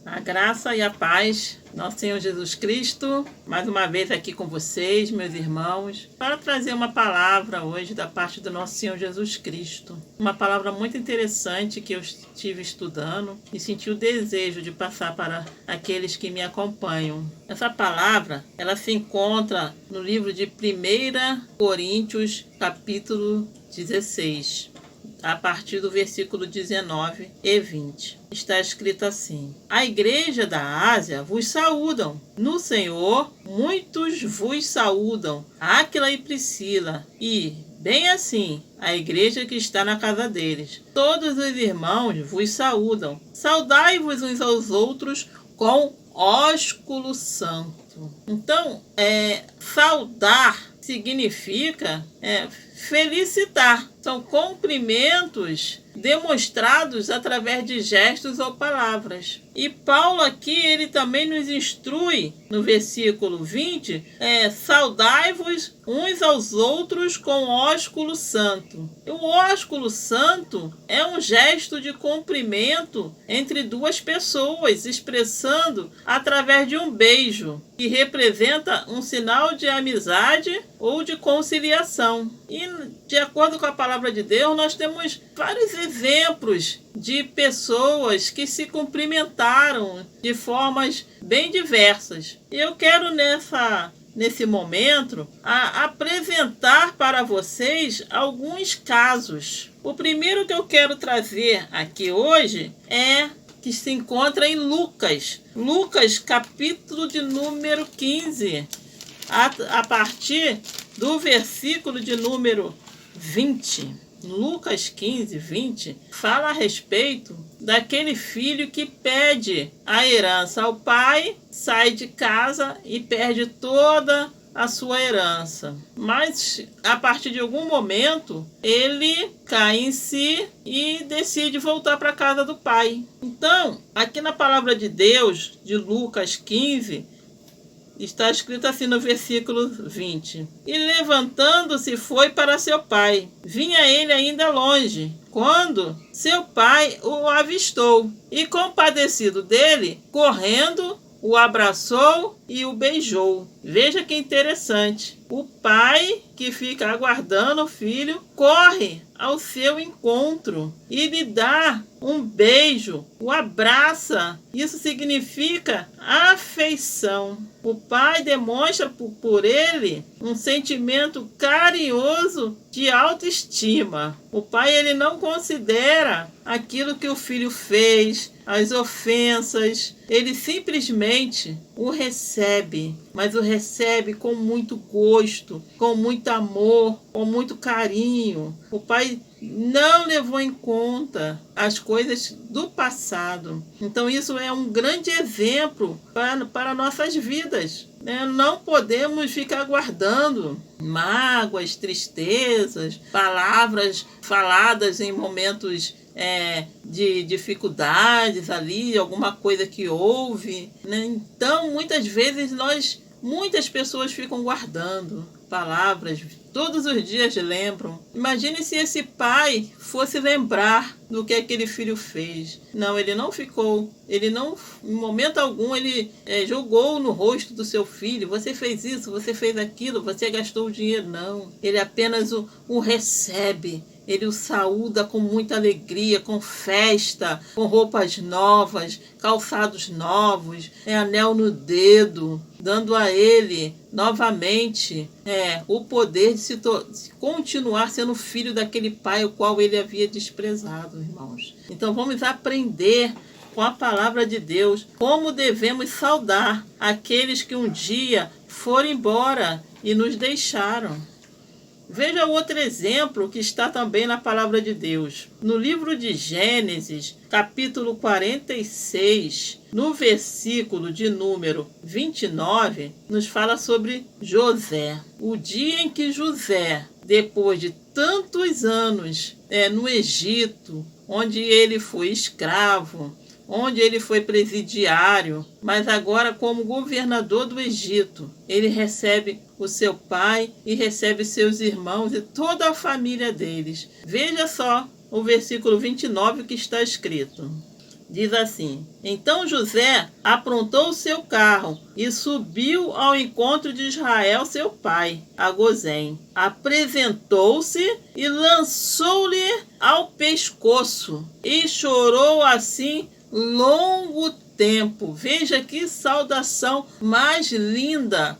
A graça e a paz, nosso Senhor Jesus Cristo, mais uma vez aqui com vocês, meus irmãos, para trazer uma palavra hoje da parte do nosso Senhor Jesus Cristo. Uma palavra muito interessante que eu estive estudando e senti o desejo de passar para aqueles que me acompanham. Essa palavra, ela se encontra no livro de 1 Coríntios, capítulo 16. A partir do versículo 19 e 20. Está escrito assim: A igreja da Ásia vos saúdam. No Senhor, muitos vos saúdam. Áquila e Priscila. E, bem assim, a igreja que está na casa deles. Todos os irmãos vos saúdam. Saudai-vos uns aos outros com ósculo santo. Então, saudar significa felicitar. São cumprimentos demonstrados através de gestos ou palavras. E Paulo aqui, ele também nos instrui, no versículo 20, saudai-vos uns aos outros com ósculo santo. E o ósculo santo é um gesto de cumprimento entre duas pessoas, expressando através de um beijo, que representa um sinal de amizade ou de conciliação. E, de acordo com a palavra de Deus, nós temos vários exemplos de pessoas que se cumprimentaram de formas bem diversas. E eu quero nesse momento apresentar para vocês alguns casos. O primeiro que eu quero trazer aqui hoje que se encontra em Lucas. Lucas, capítulo de número 15, a partir do versículo de número 20. Lucas 15, 20, fala a respeito daquele filho que pede a herança ao pai, sai de casa e perde toda a sua herança. Mas, a partir de algum momento, ele cai em si e decide voltar para a casa do pai. Então, aqui na palavra de Deus, de Lucas 15, está escrito assim no versículo 20. E levantando-se foi para seu pai. Vinha ele ainda longe, quando seu pai o avistou. E compadecido dele, correndo, o abraçou e o beijou. Veja que interessante. O pai, que fica aguardando o filho, corre ao seu encontro e lhe dá um beijo, o abraça. Isso significa afeição. O pai demonstra por ele um sentimento carinhoso de autoestima. O pai, ele não considera aquilo que o filho fez, as ofensas. Ele simplesmente o recebe, mas o recebe com muito gosto, com muito amor, com muito carinho. O pai não levou em conta as coisas do passado. Então isso é um grande exemplo para nossas vidas. Não podemos ficar guardando mágoas, tristezas, palavras faladas em momentos de dificuldades ali, alguma coisa que houve. Então, muitas vezes, muitas pessoas ficam guardando palavras, todos os dias lembram. Imagine se esse pai fosse lembrar do que aquele filho fez. Não, ele não ficou, ele não, em momento algum, ele jogou no rosto do seu filho: você fez isso, você fez aquilo, você gastou o dinheiro. Não, ele apenas o recebe. Ele o saúda com muita alegria, com festa, com roupas novas, calçados novos, anel no dedo, dando a ele novamente o poder de continuar sendo filho daquele pai o qual ele havia desprezado, irmãos. Então vamos aprender com a palavra de Deus como devemos saudar aqueles que um dia foram embora e nos deixaram. Veja outro exemplo que está também na palavra de Deus. No livro de Gênesis, capítulo 46, no versículo de número 29, nos fala sobre José. O dia em que José, depois de tantos anos no Egito, onde ele foi escravo, onde ele foi presidiário, mas agora como governador do Egito, ele recebe o seu pai e recebe seus irmãos e toda a família deles. Veja só o versículo 29 que está escrito: diz assim: então José aprontou o seu carro e subiu ao encontro de Israel, seu pai, a Gozém. Apresentou-se e lançou-lhe ao pescoço e chorou assim longo tempo. Veja que saudação mais linda.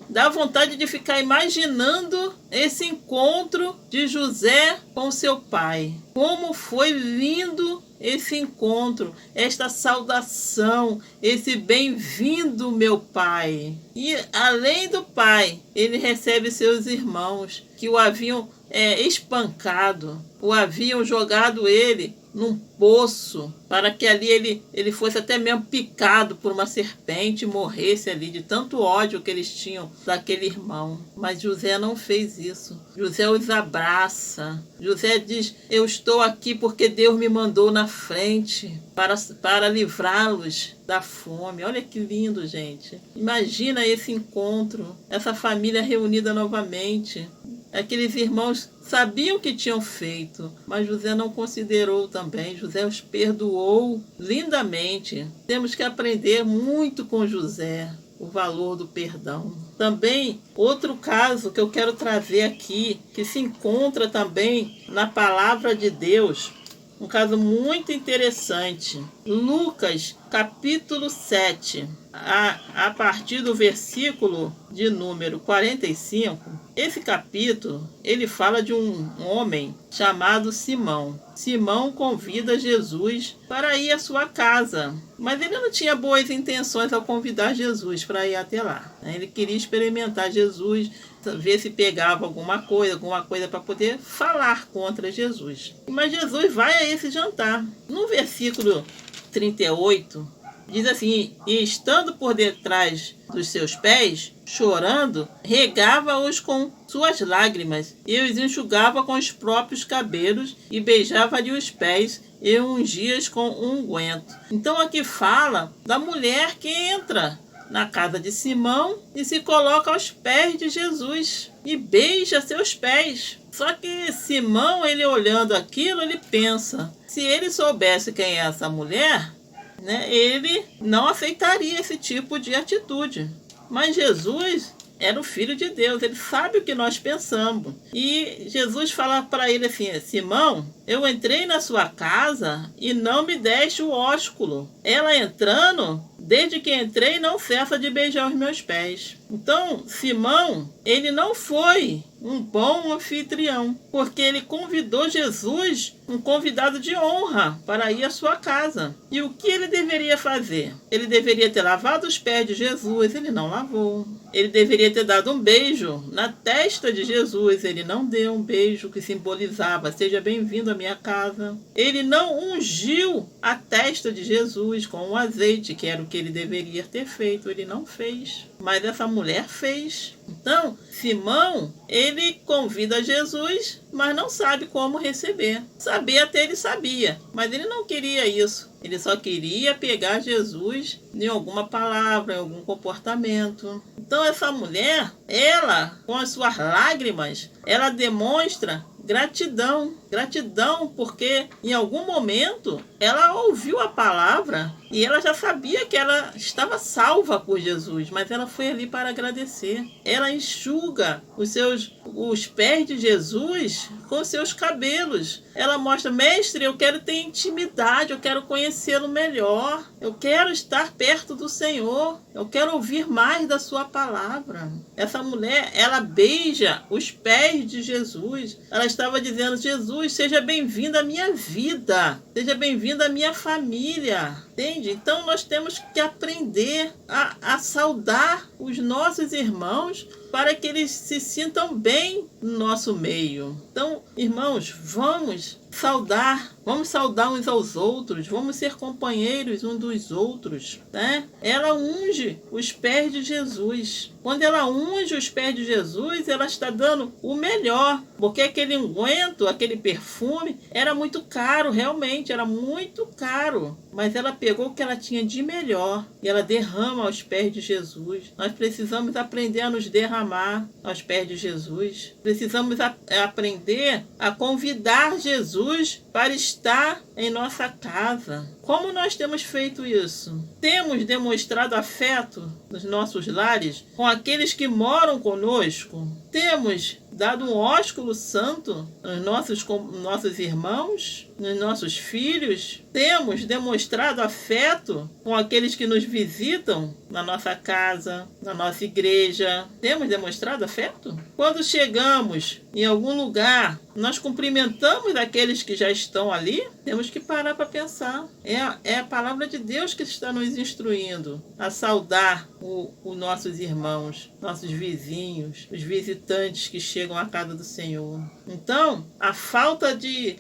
Dá vontade de ficar imaginando esse encontro de José com seu pai. Como foi lindo esse encontro, esta saudação, esse bem-vindo, meu pai. E além do pai, ele recebe seus irmãos que o haviam espancado, o haviam jogado ele num poço, para que ali ele fosse até mesmo picado por uma serpente e morresse ali de tanto ódio que eles tinham daquele irmão. Mas José não fez isso. José os abraça. José diz: eu estou aqui porque Deus me mandou na frente para livrá-los da fome. Olha que lindo, gente. Imagina esse encontro, essa família reunida novamente. Aqueles irmãos sabiam o que tinham feito, mas José não considerou também. José os perdoou lindamente. Temos que aprender muito com José o valor do perdão. Também, outro caso que eu quero trazer aqui, que se encontra também na palavra de Deus, um caso muito interessante. Lucas, capítulo 7, a partir do versículo de número 45, esse capítulo, ele fala de um homem chamado Simão. Simão convida Jesus para ir à sua casa, mas ele não tinha boas intenções ao convidar Jesus para ir até lá. Ele queria experimentar Jesus, ver se pegava alguma coisa para poder falar contra Jesus. Mas Jesus vai a esse jantar. No versículo 38, diz assim: e estando por detrás dos seus pés, chorando, regava-os com suas lágrimas, e os enxugava com os próprios cabelos, e beijava-lhe os pés, e ungia-os com unguento. Então aqui fala da mulher que entra na casa de Simão e se coloca aos pés de Jesus e beija seus pés. Só que Simão, ele olhando aquilo, ele pensa: se ele soubesse quem é essa mulher, ele não aceitaria esse tipo de atitude. Mas Jesus era o Filho de Deus, ele sabe o que nós pensamos. E Jesus fala para ele assim: Simão, eu entrei na sua casa e não me deste o ósculo. Ela entrando, desde que entrei, não cessa de beijar os meus pés. Então, Simão, ele não foi um bom anfitrião, porque ele convidou Jesus, um convidado de honra, para ir à sua casa. E o que ele deveria fazer? Ele deveria ter lavado os pés de Jesus, ele não lavou. Ele deveria ter dado um beijo na testa de Jesus, ele não deu um beijo que simbolizava: seja bem-vindo à minha casa. Ele não ungiu a testa de Jesus com o azeite, que era o que ele deveria ter feito, ele não fez. Mas essa mulher fez. Então, Simão, ele convida Jesus, mas não sabe como receber. Saber até ele sabia, mas ele não queria isso. Ele só queria pegar Jesus em alguma palavra, em algum comportamento. Então essa mulher, ela, com as suas lágrimas, ela demonstra gratidão. Gratidão porque em algum momento ela ouviu a palavra e ela já sabia que ela estava salva por Jesus, mas ela foi ali para agradecer. Ela enxuga os pés de Jesus com seus cabelos. Ela mostra: mestre, eu quero ter intimidade, eu quero conhecê-lo melhor, eu quero estar perto do Senhor, eu quero ouvir mais da sua palavra. Essa mulher, ela beija os pés de Jesus. Ela estava dizendo: Jesus, seja bem-vindo à minha vida, seja bem-vindo à minha família. Entende? Então nós temos que aprender a saudar os nossos irmãos para que eles se sintam bem no nosso meio. Então, irmãos, vamos saudar uns aos outros, vamos ser companheiros uns dos outros, né? Ela unge os pés de Jesus. Quando ela unge os pés de Jesus, ela está dando o melhor, porque aquele unguento, aquele perfume, era muito caro, realmente, era muito caro. Mas ela pegou o que ela tinha de melhor e ela derrama aos pés de Jesus. Nós precisamos aprender a nos derramar aos pés de Jesus. precisamos aprender a convidar Jesus para estar em nossa casa. Como nós temos feito isso? Temos demonstrado afeto nos nossos lares com aqueles que moram conosco? Temos dado um ósculo santo nos nossos irmãos, nos nossos filhos? Temos demonstrado afeto com aqueles que nos visitam na nossa casa, na nossa igreja? Temos demonstrado afeto? Quando chegamos em algum lugar, nós cumprimentamos aqueles que já estão ali? Temos que parar para pensar. É a palavra de Deus que está nos instruindo a saudar os nossos irmãos, nossos vizinhos, os visitantes que chegam à casa do Senhor. Então, a falta de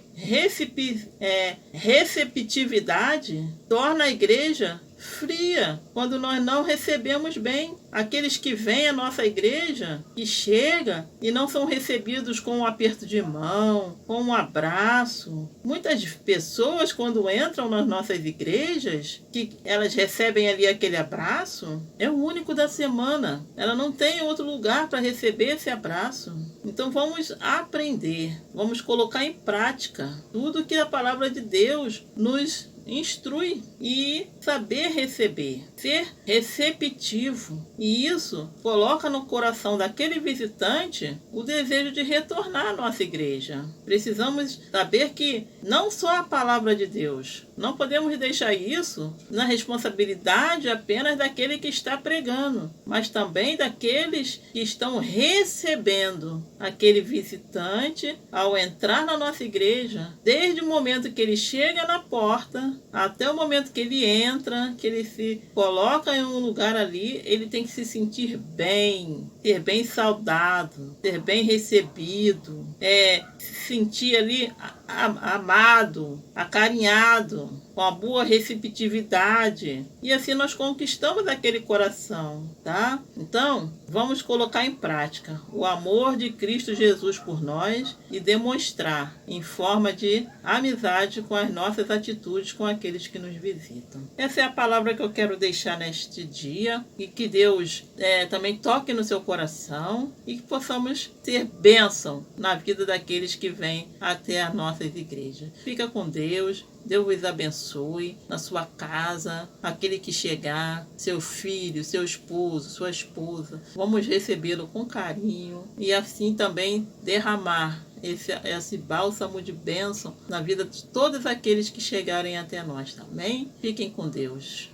receptividade torna a igreja fria quando nós não recebemos bem aqueles que vêm à nossa igreja, que chegam e não são recebidos com um aperto de mão, com um abraço. Muitas pessoas, quando entram nas nossas igrejas, que elas recebem ali aquele abraço, é o único da semana. Ela não tem outro lugar para receber esse abraço. Então vamos aprender, vamos colocar em prática tudo que a palavra de Deus nos instrui e saber receber, ser receptivo. E isso coloca no coração daquele visitante o desejo de retornar à nossa igreja. Precisamos saber que não só a palavra de Deus, não podemos deixar isso na responsabilidade apenas daquele que está pregando, mas também daqueles que estão recebendo aquele visitante ao entrar na nossa igreja, desde o momento que ele chega na porta até o momento que ele entra, que ele se coloca em um lugar ali, ele tem que se sentir bem, ser bem saudado, ser bem recebido, se sentir ali amado, acarinhado, com a boa receptividade. E assim nós conquistamos aquele coração, tá? Então, vamos colocar em prática o amor de Cristo Jesus por nós e demonstrar em forma de amizade com as nossas atitudes com aqueles que nos visitam. Essa é a palavra que eu quero deixar neste dia e que Deus também toque no seu coração e que possamos ser bênção na vida daqueles que vêm até as nossas igrejas. Fica com Deus. Deus vos abençoe na sua casa, aquele que chegar, seu filho, seu esposo, sua esposa. Vamos recebê-lo com carinho e assim também derramar esse bálsamo de bênção na vida de todos aqueles que chegarem até nós também. Fiquem com Deus.